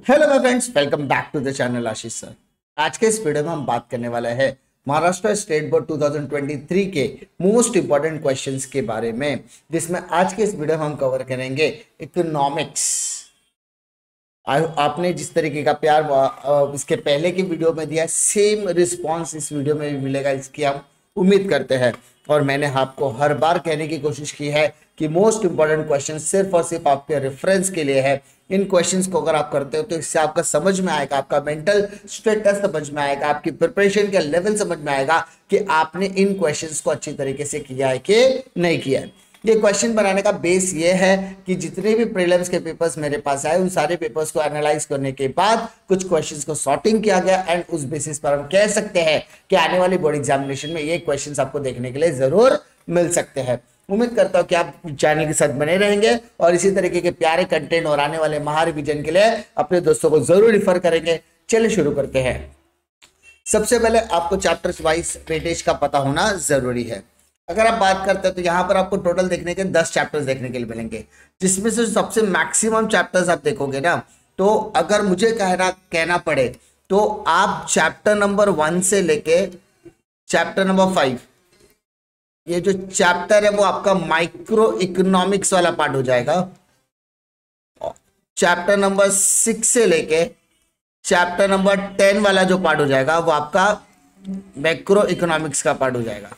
Hello my friends, welcome back to the channel Ashish sir. आज के इस वीडियो में हम बात करने वाले हैं महाराष्ट्र स्टेट बोर्ड 2023 के मोस्ट इंपॉर्टेंट क्वेश्चंस के बारे में, जिसमें आज के इस वीडियो में हम कवर करेंगे इकोनॉमिक्स। आपने जिस तरीके का प्यार इसके पहले की वीडियो में दिया, सेम रिस्पॉन्स इस वीडियो में भी मिलेगा, इसकी हम उम्मीद करते हैं। और मैंने आपको हर बार कहने की कोशिश की है कि मोस्ट इंपॉर्टेंट क्वेश्चन सिर्फ और सिर्फ आपके रेफरेंस के लिए है। इन क्वेश्चंस को अगर आप करते हो तो इससे आपका समझ में आएगा, आपका मेंटल स्टेटस समझ में आएगा, आपकी प्रिपरेशन का लेवल समझ में आएगा कि आपने इन क्वेश्चंस को अच्छी तरीके से किया है कि नहीं किया है। ये क्वेश्चन बनाने का बेस ये है कि जितने भी प्रीलिम्स के पेपर्स मेरे पास आए, उन सारे पेपर्स को एनालाइज करने के बाद कुछ क्वेश्चंस को सॉर्टिंग किया गया एंड उस बेसिस पर हम कह सकते हैं कि आने वाली बोर्ड एग्जामिनेशन में ये क्वेश्चंस आपको देखने के लिए जरूर मिल सकते हैं। उम्मीद करता हूं कि आप चैनल के साथ बने रहेंगे और इसी तरीके के प्यारे कंटेंट और आने वाले महारिवीजन के लिए अपने दोस्तों को जरूर रिफर करेंगे। चलिए शुरू करते हैं। सबसे पहले आपको चैप्टर्स वाइज वेटेज का पता होना जरूरी है। अगर आप बात करते हैं तो यहाँ पर आपको टोटल देखने के 10 चैप्टर्स देखने के लिए मिलेंगे, जिसमें से सबसे मैक्सिमम चैप्टर्स आप देखोगे ना, तो अगर मुझे कहना पड़े तो आप चैप्टर नंबर 1 से लेके चैप्टर नंबर 5, ये जो चैप्टर है वो आपका माइक्रो इकोनॉमिक्स वाला पार्ट हो जाएगा। चैप्टर नंबर 6 से लेके चैप्टर नंबर 10 वाला जो पार्ट हो जाएगा वो आपका मैक्रो इकोनॉमिक्स का पार्ट हो जाएगा।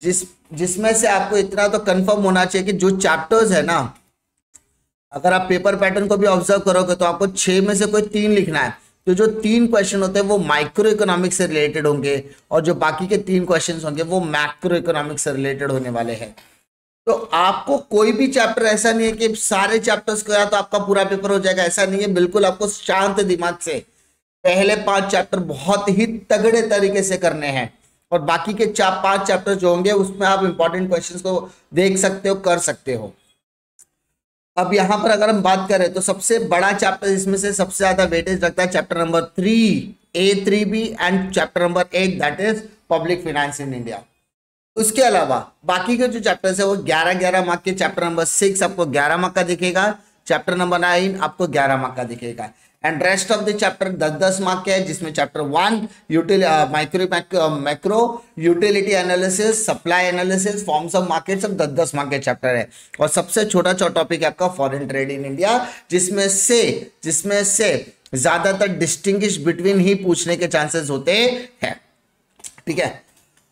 जिसमें से आपको इतना तो कंफर्म होना चाहिए कि जो चैप्टर्स है ना, अगर आप पेपर पैटर्न को भी ऑब्जर्व करोगे तो आपको 6 में से कोई 3 लिखना है। तो जो 3 क्वेश्चन होते हैं वो माइक्रो इकोनॉमिक्स से रिलेटेड होंगे और जो बाकी के 3 क्वेश्चन होंगे वो मैक्रो इकोनॉमिक्स से रिलेटेड होने वाले हैं। तो आपको कोई भी चैप्टर ऐसा नहीं है कि सारे चैप्टर्स को या तो आपका पूरा पेपर हो जाएगा, ऐसा नहीं है। बिल्कुल आपको शांत दिमाग से पहले 5 चैप्टर बहुत ही तगड़े तरीके से करने हैं और बाकी के 5 चैप्टर जो होंगे उसमें आप इंपॉर्टेंट क्वेश्चंस को देख सकते हो, कर सकते हो। अब यहां पर अगर हम बात करें तो सबसे बड़ा चैप्टर इसमें से सबसे ज्यादा वेटेज रखता है chapter number 3A3B and chapter number 8, that is public finance in India. उसके अलावा बाकी के जो चैप्टर्स है वो 11 मार्क के। चैप्टर नंबर 6 आपको 11 मार्क का दिखेगा, चैप्टर नंबर 9 आपको 11 मार्क का दिखेगा and rest of the chapter 10 mark के है, जिसमें chapter 1 macro utility analysis, supply analysis, forms of market, सब 10 मार्क के चैप्टर है। और सबसे छोटा टॉपिक है आपका फॉरेन ट्रेड इन इंडिया, जिसमें से ज्यादातर डिस्टिंग्विश बिटवीन ही पूछने के चांसेस होते हैं। ठीक है,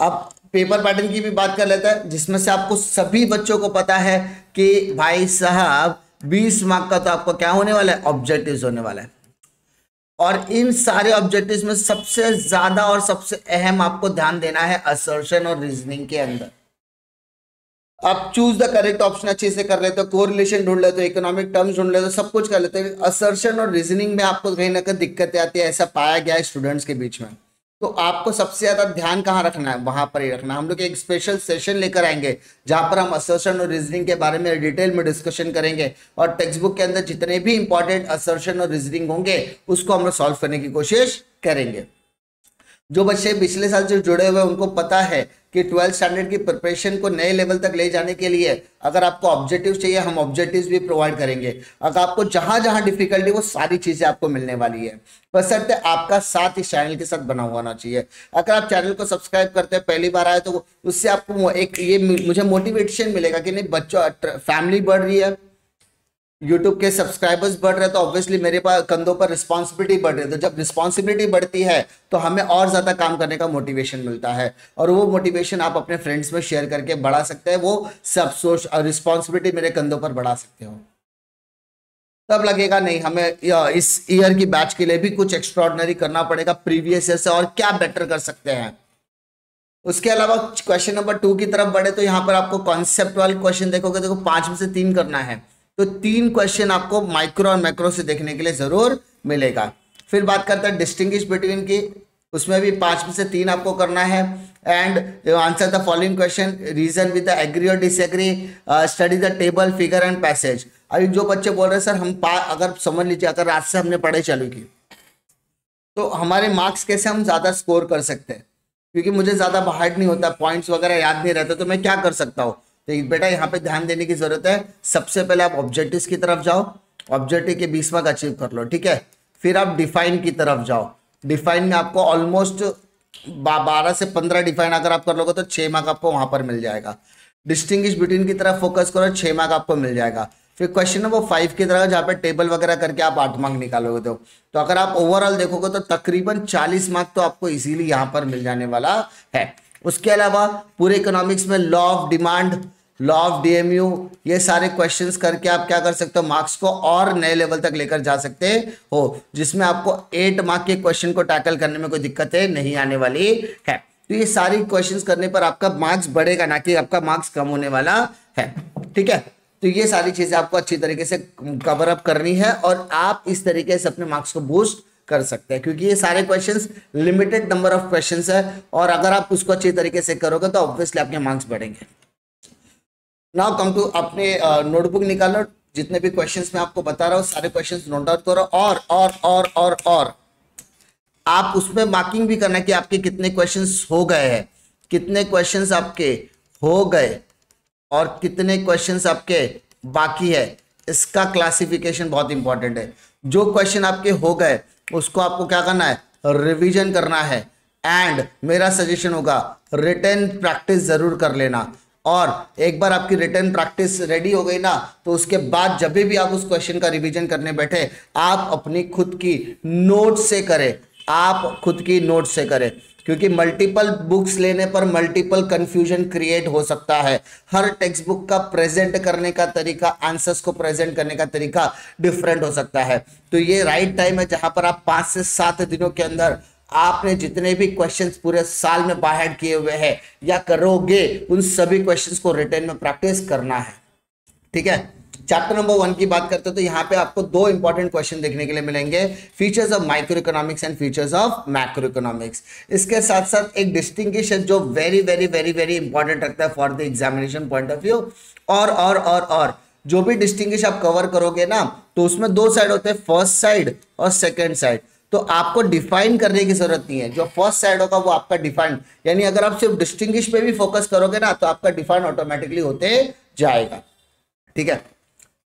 अब पेपर पैटर्न की भी बात कर लेते हैं, जिसमें से आपको सभी बच्चों को पता है कि भाई साहब 20 मार्क का तो आपको क्या होने वाला है, ऑब्जेक्टिव्स होने वाला है। और इन सारे ऑब्जेक्टिव्स में सबसे ज्यादा और सबसे अहम आपको ध्यान देना है असर्शन और रीजनिंग के अंदर। आप चूज द करेक्ट ऑप्शन अच्छे से कर लेते हो, कोरिलेशन ढूंढ लेते हो, इकोनॉमिक टर्म्स ढूंढ लेते हो, सब कुछ कर लेते हो। असर्शन और रीजनिंग में आपको कहीं ना कहीं दिक्कतें आती है, ऐसा पाया गया है स्टूडेंट्स के बीच में। तो आपको सबसे ज्यादा ध्यान कहाँ रखना है, वहां पर ही रखना है। हम लोग एक स्पेशल सेशन लेकर आएंगे जहां पर हम असर्शन और रीजनिंग के बारे में डिटेल में डिस्कशन करेंगे और टेक्स्ट बुक के अंदर जितने भी इंपॉर्टेंट असर्शन और रीजनिंग होंगे उसको हम लोग सॉल्व करने की कोशिश करेंगे। जो बच्चे पिछले साल से जुड़े हुए उनको पता है कि 12th स्टैंडर्ड की प्रिपरेशन को नए लेवल तक ले जाने के लिए अगर आपको ऑब्जेक्टिव्स चाहिए, हम ऑब्जेक्टिव्स भी प्रोवाइड करेंगे। अगर आपको जहां जहां डिफिकल्टी वो सारी चीजें आपको मिलने वाली है, बशर्ते आपका साथ इस चैनल के साथ बना हुआ होना चाहिए। अगर आप चैनल को सब्सक्राइब करते हैं, पहली बार आए, तो उससे आपको एक ये मुझे मोटिवेशन मिलेगा कि नहीं, बच्चों फैमिली बढ़ रही है, यूट्यूब के सब्सक्राइबर्स बढ़ रहे हैं, तो ऑब्वियसली मेरे पास कंधों पर रिस्पॉन्सिबिलिटी बढ़ रही है। तो जब रिस्पॉन्सिबिलिटी बढ़ती है तो हमें और ज्यादा काम करने का मोटिवेशन मिलता है और वो मोटिवेशन आप अपने फ्रेंड्स में शेयर करके बढ़ा सकते हैं। वो सब सोच और रिस्पॉन्सिबिलिटी मेरे कंधों पर बढ़ा सकते हो, तब लगेगा नहीं हमें इस ईयर की बैच के लिए भी कुछ एक्स्ट्राऑर्डिनरी करना पड़ेगा, प्रीवियस ईयर से और क्या बेटर कर सकते हैं। उसके अलावा क्वेश्चन नंबर 2 की तरफ बढ़े तो यहाँ पर आपको कॉन्सेप्ट वाले क्वेश्चन देखोगे, देखो 5 में से 3 करना है, तो 3 क्वेश्चन आपको माइक्रो और मैक्रो से देखने के लिए जरूर मिलेगा। फिर बात करते हैं डिस्टिंग्विश बिटवीन की, उसमें भी 5 में से 3 आपको करना है and answer the following question, reason with the agree और disagree, study the table, figure and passage. अभी जो बच्चे बोल रहे हैं सर हम अगर समझ लीजिए अगर रात से हमने पढ़ाई चालू की तो हमारे मार्क्स कैसे हम ज्यादा स्कोर कर सकते हैं, क्योंकि मुझे ज्यादा हार्ड नहीं होता, पॉइंट्स वगैरह याद नहीं रहते, तो मैं क्या कर सकता हूँ। तो बेटा यहाँ पे ध्यान देने की जरूरत है। सबसे पहले आप ऑब्जेक्टिव्स की तरफ जाओ ऑब्जेक्टिव के 20 मार्क अचीव कर लो, ठीक है। फिर आप डिफाइन की तरफ जाओ। डिफाइन में आपको ऑलमोस्ट 12 से 15 डिफाइन अगर आप कर लोगे तो 6 मार्क आपको वहां पर मिल जाएगा। डिस्टिंग्विश बिटवीन की तरफ फोकस करो, 6 मार्क आपको मिल जाएगा। फिर क्वेश्चन नंबर 5 की तरह जहाँ पे टेबल वगैरह करके आप 8 मार्क निकालोगे तो अगर आप ओवरऑल देखोगे तो तकरीबन 40 मार्क तो आपको इजीली यहाँ पर मिल जाने वाला है। उसके अलावा पूरे इकोनॉमिक्स में law of demand, law of DMU, ये सारे क्वेश्चंस करके आप क्या कर सकते हो, मार्क्स को और नए लेवल तक लेकर जा सकते हो, जिसमें आपको 8 मार्क के क्वेश्चन को टैकल करने में कोई दिक्कतें नहीं आने वाली है। तो ये सारी क्वेश्चंस करने पर आपका मार्क्स बढ़ेगा, ना कि आपका मार्क्स कम होने वाला है, ठीक है। तो ये सारी चीजें आपको अच्छी तरीके से कवर अप करनी है और आप इस तरीके से अपने मार्क्स को बूस्ट कर सकते हैं, क्योंकि ये सारे questions limited number of questions है और अगर आप उसको अच्छी तरीके से करोगे तो ऑब्वियसली आपके मार्क्स बढ़ेंगे। नाउ कम टू, अपने नोटबुक निकालो, जितने भी क्वेश्चंस मैं आपको बता रहा हूँ सारे क्वेश्चंस नोट डाउन करो और आप उसमें मार्किंग भी करना कि आपके कितने क्वेश्चंस हो गए हैं, कितने क्वेश्चंस आपके हो गए और कितने क्वेश्चंस आपके बाकी है। इसका क्लासिफिकेशन बहुत इंपॉर्टेंट है। जो क्वेश्चन आपके हो गए उसको आपको क्या करना है, रिवीजन करना है। एंड मेरा सजेशन होगा रिटन प्रैक्टिस जरूर कर लेना, और एक बार आपकी रिटन प्रैक्टिस रेडी हो गई ना तो उसके बाद जब भी आप उस क्वेश्चन का रिवीजन करने बैठे आप अपनी खुद की नोट से करें, आप खुद की नोट से करें, क्योंकि मल्टीपल बुक्स लेने पर मल्टीपल कंफ्यूजन क्रिएट हो सकता है। हर टेक्स्ट बुक का प्रेजेंट करने का तरीका, आंसर्स को प्रेजेंट करने का तरीका डिफरेंट हो सकता है। तो ये राइट टाइम है जहां पर आप 5 से 7 दिनों के अंदर आपने जितने भी क्वेश्चंस पूरे साल में बाहर किए हुए हैं या करोगे उन सभी क्वेश्चंस को रिटन में प्रैक्टिस करना है, ठीक है। चैप्टर नंबर 1 की बात करते हैं तो यहाँ पे आपको 2 इंपॉर्टेंट क्वेश्चन देखने के लिए मिलेंगे, features of micro economics and features of macro economics. इसके साथ साथ एक डिस्टिंग्विश है जो very very very very important रखता है for the examination point of view. और जो भी डिस्टिंग्विश आप कवर करोगे ना तो उसमें 2 साइड होते हैं, फर्स्ट साइड और सेकेंड साइड। तो आपको डिफाइन करने की जरूरत नहीं है, जो फर्स्ट साइड होगा वो आपका डिफाइन, यानी अगर आप सिर्फ डिस्टिंग्विश पे भी फोकस करोगे ना तो आपका डिफाइन ऑटोमेटिकली होते जाएगा, ठीक है।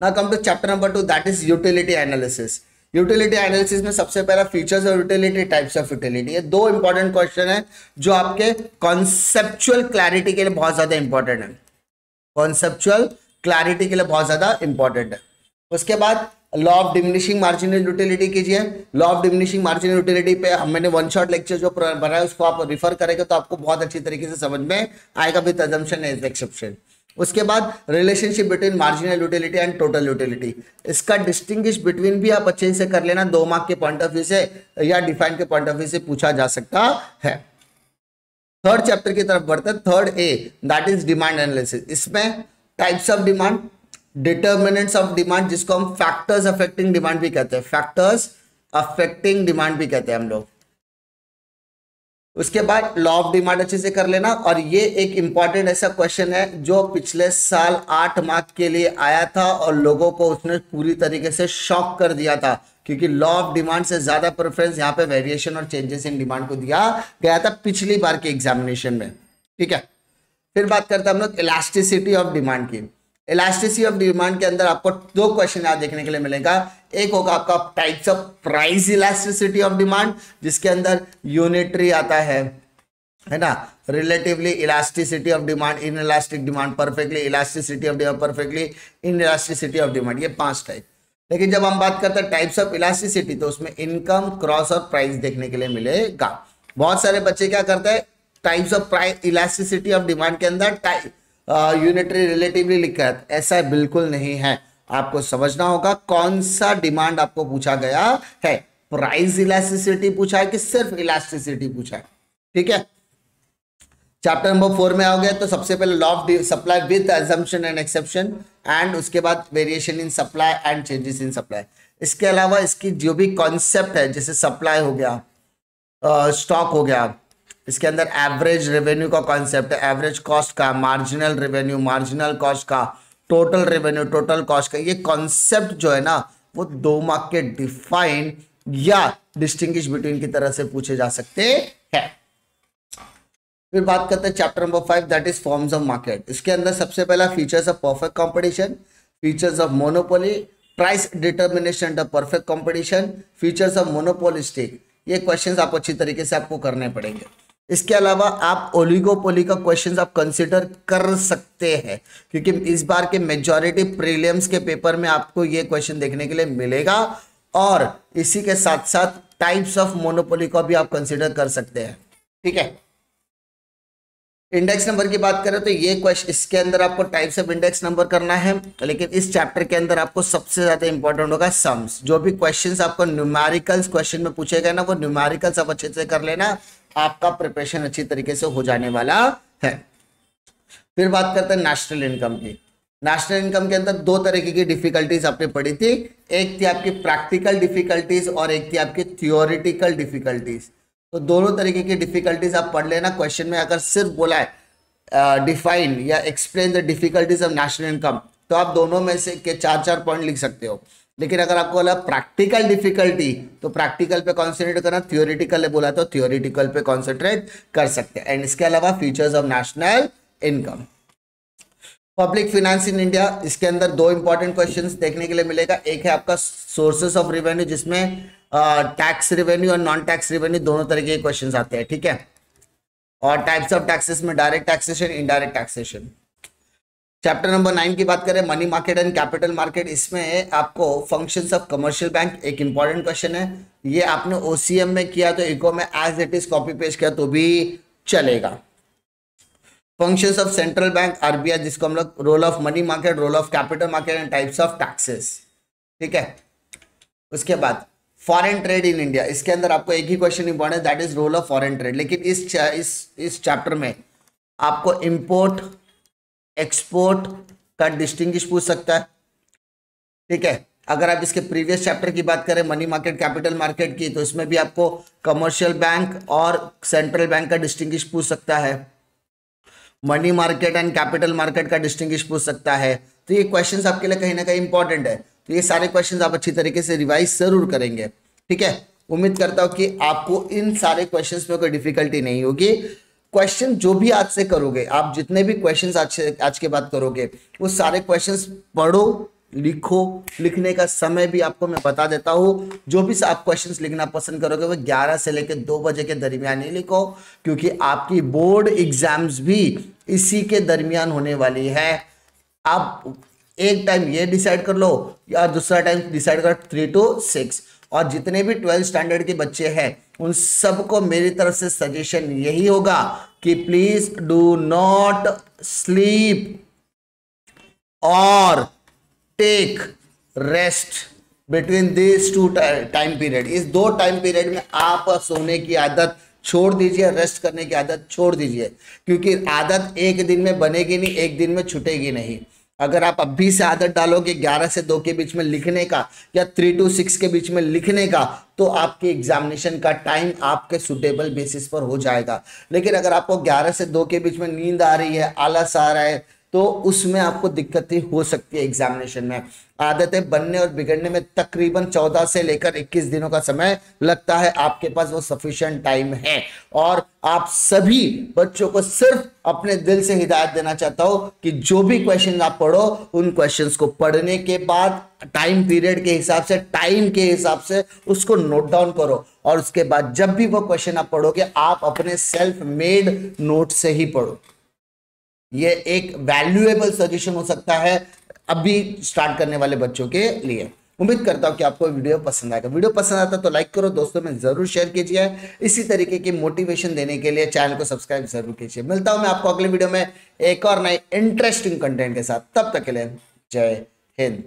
Now come to chapter number 2, that is utility analysis. Utility analysis में सबसे पहला फीचर्स और यूटिलिटी, टाइप्स ऑफ यूटिलिटी। ये 2 इंपॉर्टेंट क्वेश्चन है जो आपके कॉन्सेप्चुअल क्लैरिटी के लिए बहुत ज्यादा इंपॉर्टेंट है, कॉन्सेप्चुअल क्लैरिटी के लिए बहुत ज्यादा इंपॉर्टेंट है। उसके बाद law of diminishing marginal utility कीजिए। Law of diminishing marginal utility पे मैंने 1 शॉट लेक्चर जो बनाया उसको आप रिफर करेंगे तो आपको बहुत अच्छी तरीके से समझ में आएगा विद अजम्पशन एंड एक्सेप्शन। उसके बाद relationship between marginal utility and total utility, इसका डिस्टिंग्विश बिटवीन भी आप अच्छे से कर लेना, 2 मार्क के पॉइंट ऑफ व्यू से या डिफाइन के पॉइंट ऑफ व्यू से पूछा जा सकता है। थर्ड चैप्टर की तरफ बढ़ते हैं, third A, that is demand analysis. इसमें types of demand, determinants of demand, जिसको हम फैक्टर्स अफेक्टिंग डिमांड भी कहते हैं, फैक्टर्स अफेक्टिंग डिमांड भी कहते हैं हम लोग। उसके बाद लॉ ऑफ डिमांड अच्छे से कर लेना, और ये एक इंपॉर्टेंट ऐसा क्वेश्चन है जो पिछले साल 8 मार्क के लिए आया था और लोगों को उसने पूरी तरीके से शॉक कर दिया था, क्योंकि लॉ ऑफ डिमांड से ज्यादा प्रेफरेंस यहाँ पे वेरिएशन और चेंजेस इन डिमांड को दिया गया था पिछली बार के एग्जामिनेशन में, ठीक है। फिर बात करते हैं हम लोग इलास्टिसिटी ऑफ डिमांड की। इलास्टिसिटी ऑफ डिमांड के अंदर आपको 2 क्वेश्चन यहाँ देखने के लिए मिलेगा। एक होगा आपका types of price elasticity of demand, जिसके अंदर यूनिटरी आता है ना, relatively elasticity of demand, in elastic demand, perfectly elasticity of demand, perfectly in elasticity of demand, ये 5 टाइप। लेकिन जब हम बात करते हैं टाइप्स ऑफ इलास्टिसिटी तो उसमें इनकम, क्रॉस और प्राइस देखने के लिए मिलेगा। बहुत सारे बच्चे क्या करते हैं, types of price elasticity of demand के अंदर यूनिटरी रिलेटिवली लिखा है, ऐसा बिल्कुल नहीं है। आपको समझना होगा कौन सा डिमांड आपको पूछा गया है, प्राइस इलास्टिसिटी पूछा है कि सिर्फ इलास्टिसिटी पूछा है, ठीक है। चैप्टर नंबर 4 में आओगे तो सबसे पहले law of supply with assumption and exception, and उसके बाद variation in supply and changes in supply. इसके अलावा इसकी जो भी कॉन्सेप्ट है, जैसे सप्लाई हो गया, स्टॉक हो गया, इसके अंदर एवरेज रेवेन्यू का कॉन्सेप्ट है, एवरेज कॉस्ट का, मार्जिनल रेवेन्यू, मार्जिनल कॉस्ट का, टोटल रेवेन्यू, टोटल कॉस्ट का, ये कॉन्सेप्ट जो है ना वो 2 मार्क के डिफाइन या डिस्टिंग्विश बिटवीन की तरह से पूछे जा सकते हैं। फिर बात करते हैं chapter number 5, that is forms of market. इसके अंदर सबसे पहला features of perfect competition, features of monopoly, price determination under perfect competition, features of monopolistic, ये क्वेश्चंस आप अच्छी तरीके से आपको करने पड़ेंगे। इसके अलावा आप ओलिगोपोली का क्वेश्चंस आप कंसीडर कर सकते हैं, क्योंकि इस बार के मेजॉरिटी प्रीलिम्स के पेपर में आपको ये क्वेश्चन देखने के लिए मिलेगा। और इसी के साथ साथ टाइप्स ऑफ मोनोपोली को भी आप कंसीडर कर सकते हैं, ठीक है। इंडेक्स नंबर की बात करें तो ये क्वेश्चन, इसके अंदर आपको टाइप्स ऑफ इंडेक्स नंबर करना है, लेकिन इस चैप्टर के अंदर आपको सबसे ज्यादा इंपॉर्टेंट होगा सम्स। जो भी क्वेश्चंस आपको न्यूमेरिकल्स क्वेश्चन में पूछे गए ना, वो न्यूमेरिकल्स आप अच्छे से कर लेना, आपका प्रिपरेशन अच्छी तरीके से हो जाने वाला है। फिर बात करते हैं नेशनल इनकम की। नेशनल इनकम के अंदर दो तरीके की डिफिकल्टीज आपने पढ़ी थी, एक थी आपकी प्रैक्टिकल डिफिकल्टीज और एक थी आपकी थियोरिटिकल डिफिकल्टीज। तो दोनों तरीके की डिफिकल्टीज आप पढ़ लेना। क्वेश्चन में अगर सिर्फ बोला है डिफाइन या explain the difficulties of national income, तो आप दोनों में से के 4-4 पॉइंट लिख सकते हो। लेकिन अगर आपको बोला प्रैक्टिकल डिफिकल्टी, तो प्रैक्टिकल पे कॉन्सेंट्रेट करना, थियोरिटिकल बोला तो थियोरिटिकल पे कॉन्सेंट्रेट कर सकते हैं। एंड इसके अलावा features of national income. Public finance in India, इसके अंदर दो इंपॉर्टेंट क्वेश्चंस देखने के लिए मिलेगा। एक है आपका सोर्सेस ऑफ रेवेन्यू, जिसमें टैक्स रेवेन्यू और नॉन टैक्स रेवेन्यू दोनों तरीके के क्वेश्चंस आते हैं, ठीक है। और टाइप्स ऑफ टैक्सेस में direct taxation, indirect taxation. Chapter number 9 की बात करें, money market and capital market, इसमें आपको फंक्शंस ऑफ कमर्शियल बैंक एक इंपॉर्टेंट क्वेश्चन है। ये आपने ओसीएम में किया तो इको में as it is copy paste किया तो भी चलेगा। Functions of central bank RBI, जिसको हम लोग role of money market, role of capital market and types of taxes, ठीक है। उसके बाद फॉरेन ट्रेड इन इंडिया, इसके अंदर आपको एक ही question important, that is role of foreign trade. लेकिन इस चैप्टर में आपको इंपोर्ट एक्सपोर्ट का डिस्टिंग्विश पूछ सकता है, ठीक है। अगर आप इसके प्रीवियस चैप्टर की बात करें मनी मार्केट कैपिटल मार्केट की, तो इसमें भी आपको कमर्शियल बैंक और सेंट्रल बैंक का डिस्टिंग्विश पूछ सकता है, money market and capital market का डिस्टिंग्विश पूछ सकता है। तो ये क्वेश्चंस आपके लिए कहीं ना कहीं इंपॉर्टेंट है। तो ये सारे क्वेश्चंस आप अच्छी तरीके से रिवाइज जरूर करेंगे, ठीक है। उम्मीद करता हूं कि आपको इन सारे क्वेश्चंस में कोई डिफिकल्टी नहीं होगी। क्वेश्चन जो भी आज से करोगे, आप जितने भी क्वेश्चंस आज के बाद करोगे, वो सारे क्वेश्चंस पढ़ो, लिखो। लिखने का समय भी आपको मैं बता देता हूं। जो भी आप क्वेश्चंस लिखना पसंद करोगे वो 11 से लेकर 2 बजे के दरमियान ही लिखो, क्योंकि आपकी बोर्ड एग्जाम्स भी इसी के दरमियान होने वाली है। आप एक टाइम ये डिसाइड कर लो या दूसरा टाइम डिसाइड कर 3 to 6। और जितने भी 12th स्टैंडर्ड के बच्चे हैं उन सबको मेरी तरफ से सजेशन यही होगा कि प्लीज डू नॉट स्लीप और take rest between this 2 time period. इस 2 टाइम पीरियड में आप सोने की आदत छोड़ दीजिए, रेस्ट करने की आदत छोड़ दीजिए, क्योंकि आदत एक दिन में बनेगी नहीं, एक दिन में छूटेगी नहीं। अगर आप अभी से आदत डालोगे 11 से 2 के बीच में लिखने का या 3 to 6 के बीच में लिखने का, तो आपके एग्जामिनेशन का टाइम आपके सुटेबल बेसिस पर हो जाएगा। लेकिन अगर आपको 11 से 2 के बीच में नींद आ रही है, आलस आ रहा है, तो उसमें आपको दिक्कतें हो सकती है एग्जामिनेशन में। आदतें बनने और बिगड़ने में तकरीबन 14 से लेकर 21 दिनों का समय लगता है। आपके पास वो सफिशिएंट टाइम है। और आप सभी बच्चों को सिर्फ अपने दिल से हिदायत देना चाहता हूं कि जो भी क्वेश्चन आप पढ़ो, उन क्वेश्चंस को पढ़ने के बाद टाइम पीरियड के हिसाब से, टाइम के हिसाब से उसको नोट डाउन करो। और उसके बाद जब भी वो क्वेश्चन आप पढ़ोगे, आप अपने सेल्फ मेड नोट से ही पढ़ो। ये एक वैल्यूएबल सजेशन हो सकता है अभी स्टार्ट करने वाले बच्चों के लिए। उम्मीद करता हूं कि आपको वीडियो पसंद आएगा। वीडियो पसंद आता तो लाइक करो, दोस्तों में जरूर शेयर कीजिए। इसी तरीके की मोटिवेशन देने के लिए चैनल को सब्सक्राइब जरूर कीजिए। मिलता हूं मैं आपको अगले वीडियो में एक और नए इंटरेस्टिंग कंटेंट के साथ। तब तक के लिए जय हिंद।